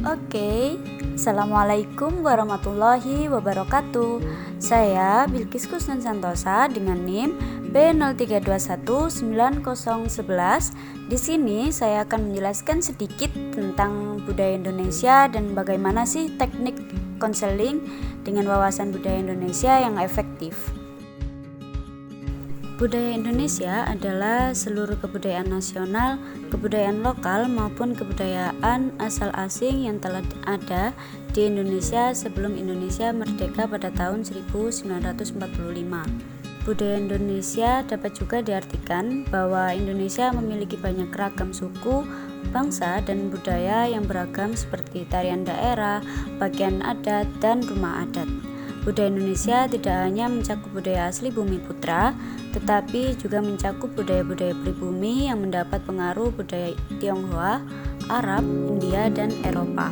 Oke, Assalamualaikum warahmatullahi wabarakatuh. Saya Bilkis Kusnan Santosa dengan NIM B03219011. Di sini saya akan menjelaskan sedikit tentang budaya Indonesia dan bagaimana sih teknik konseling dengan wawasan budaya Indonesia yang efektif. Budaya Indonesia adalah seluruh kebudayaan nasional, kebudayaan lokal maupun kebudayaan asal asing yang telah ada di Indonesia sebelum Indonesia merdeka pada tahun 1945. Budaya Indonesia dapat juga diartikan bahwa Indonesia memiliki banyak ragam suku, bangsa, dan budaya yang beragam seperti tarian daerah, pakaian adat, dan rumah adat. Budaya Indonesia tidak hanya mencakup budaya asli Bumi Putra, tetapi juga mencakup budaya-budaya pribumi yang mendapat pengaruh budaya Tionghoa, Arab, India, dan Eropa.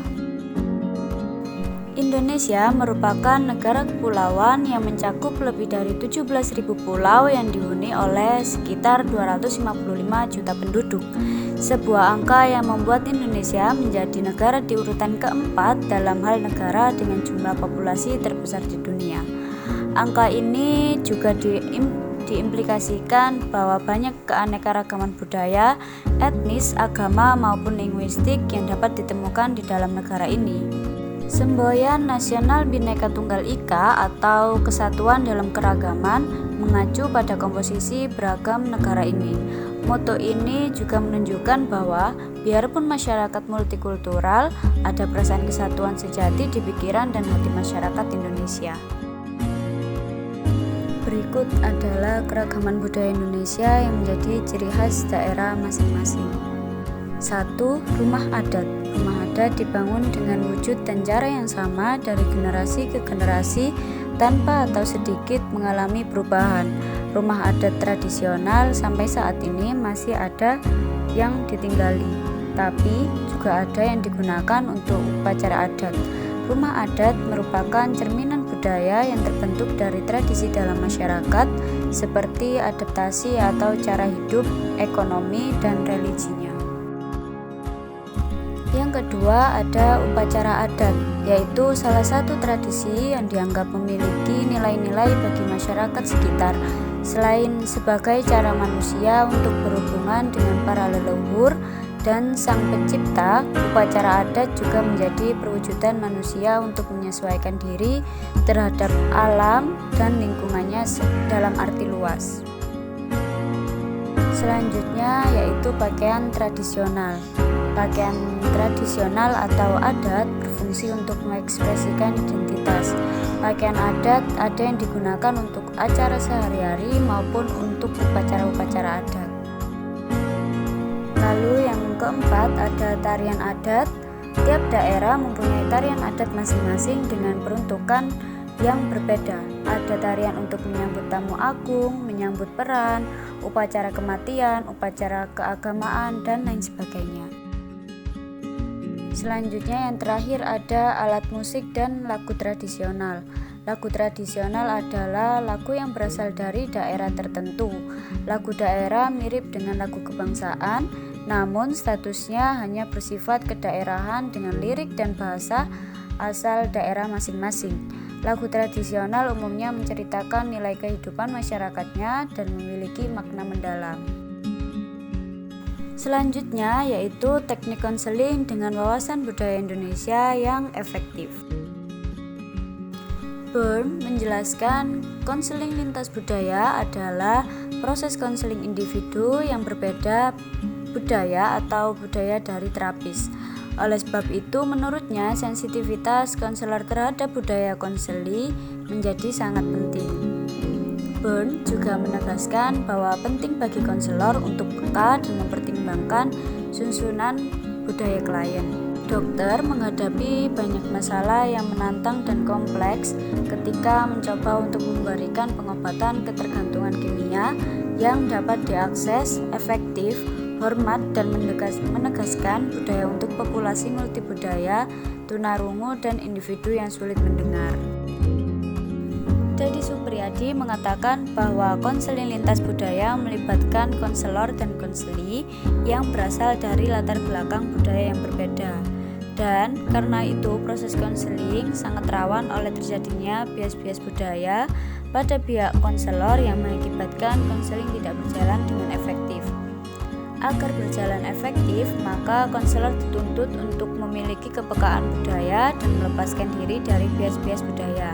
Indonesia merupakan negara kepulauan yang mencakup lebih dari 17.000 pulau yang dihuni oleh sekitar 255 juta penduduk. Sebuah angka yang membuat Indonesia menjadi negara di urutan keempat dalam hal negara dengan jumlah populasi terbesar di dunia. Angka ini juga diimplikasikan bahwa banyak keanekaragaman budaya, etnis, agama maupun linguistik yang dapat ditemukan di dalam negara ini. Semboyan Nasional Bhinneka Tunggal Ika atau kesatuan dalam keragaman mengacu pada komposisi beragam negara ini. Moto ini juga menunjukkan bahwa biarpun masyarakat multikultural, ada perasaan kesatuan sejati di pikiran dan hati masyarakat Indonesia. Berikut adalah keragaman budaya Indonesia yang menjadi ciri khas daerah masing-masing. 1. Rumah adat. Rumah adat dibangun dengan wujud dan cara yang sama dari generasi ke generasi tanpa atau sedikit mengalami perubahan. Rumah adat tradisional sampai saat ini masih ada yang ditinggali, tapi juga ada yang digunakan untuk upacara adat. Rumah adat merupakan cerminan budaya yang terbentuk dari tradisi dalam masyarakat seperti adaptasi atau cara hidup, ekonomi, dan religinya. Yang kedua ada upacara adat, yaitu salah satu tradisi yang dianggap memiliki nilai-nilai bagi masyarakat sekitar. Selain sebagai cara manusia untuk berhubungan dengan para leluhur dan sang pencipta, upacara adat juga menjadi perwujudan manusia untuk menyesuaikan diri terhadap alam dan lingkungannya dalam arti luas. Selanjutnya yaitu pakaian tradisional. Pakaian tradisional atau adat berfungsi untuk mengekspresikan identitas. Pakaian adat ada yang digunakan untuk acara sehari-hari maupun untuk upacara-upacara adat. Lalu yang keempat ada tarian adat. Tiap daerah mempunyai tarian adat masing-masing dengan peruntukan yang berbeda. Ada tarian untuk menyambut tamu agung, menyambut peran, upacara kematian, upacara keagamaan, dan lain sebagainya. Selanjutnya yang terakhir ada alat musik dan lagu tradisional. Lagu tradisional adalah lagu yang berasal dari daerah tertentu. Lagu daerah mirip dengan lagu kebangsaan, namun statusnya hanya bersifat kedaerahan dengan lirik dan bahasa asal daerah masing-masing. Lagu tradisional umumnya menceritakan nilai kehidupan masyarakatnya dan memiliki makna mendalam. Selanjutnya yaitu teknik konseling dengan wawasan budaya Indonesia yang efektif. Byrne menjelaskan konseling lintas budaya adalah proses konseling individu yang berbeda budaya atau budaya dari terapis. Oleh sebab itu, menurutnya sensitivitas konselor terhadap budaya konseli menjadi sangat penting. Byrne juga menegaskan bahwa penting bagi konselor untuk peka dan mempertimbangkan susunan budaya klien. Dokter menghadapi banyak masalah yang menantang dan kompleks ketika mencoba untuk memberikan pengobatan ketergantungan kimia yang dapat diakses, efektif, hormat, dan menegaskan budaya untuk populasi multibudaya, tunarungu, dan individu yang sulit mendengar. Dedi Supriyadi mengatakan bahwa konseling lintas budaya melibatkan konselor dan konseli yang berasal dari latar belakang budaya yang berbeda. Dan karena itu proses konseling sangat rawan oleh terjadinya bias-bias budaya pada pihak konselor yang mengakibatkan konseling tidak berjalan dengan efektif. Agar berjalan efektif, maka konselor dituntut untuk memiliki kepekaan budaya dan melepaskan diri dari bias-bias budaya,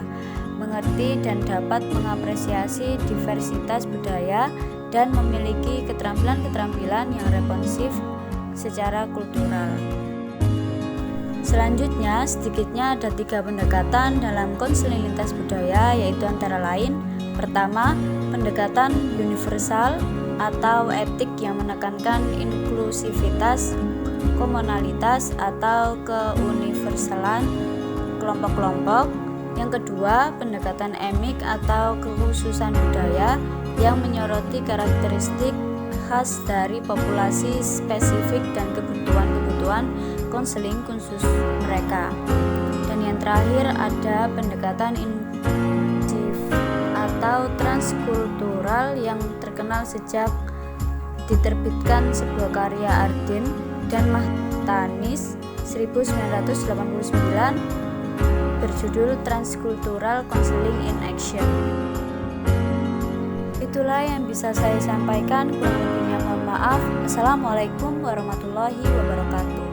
mengerti dan dapat mengapresiasi diversitas budaya, dan memiliki keterampilan-keterampilan yang responsif secara kultural. Selanjutnya, sedikitnya ada 3 pendekatan dalam konseling lintas budaya, yaitu antara lain: pertama, pendekatan universal atau etik yang menekankan inklusivitas, komunalitas atau keuniversalan kelompok-kelompok. Yang kedua, pendekatan emik atau kekhususan budaya yang menyoroti karakteristik khas dari populasi spesifik dan kebutuhan-kebutuhan konseling khusus mereka. Dan yang terakhir ada pendekatan atau transkultural yang terkenal sejak diterbitkan sebuah karya Ardin dan Mahtanis 1989 berjudul Transcultural Counseling in Action. Itulah yang bisa saya sampaikan, kurang lebihnya mohon maaf. Assalamualaikum warahmatullahi wabarakatuh.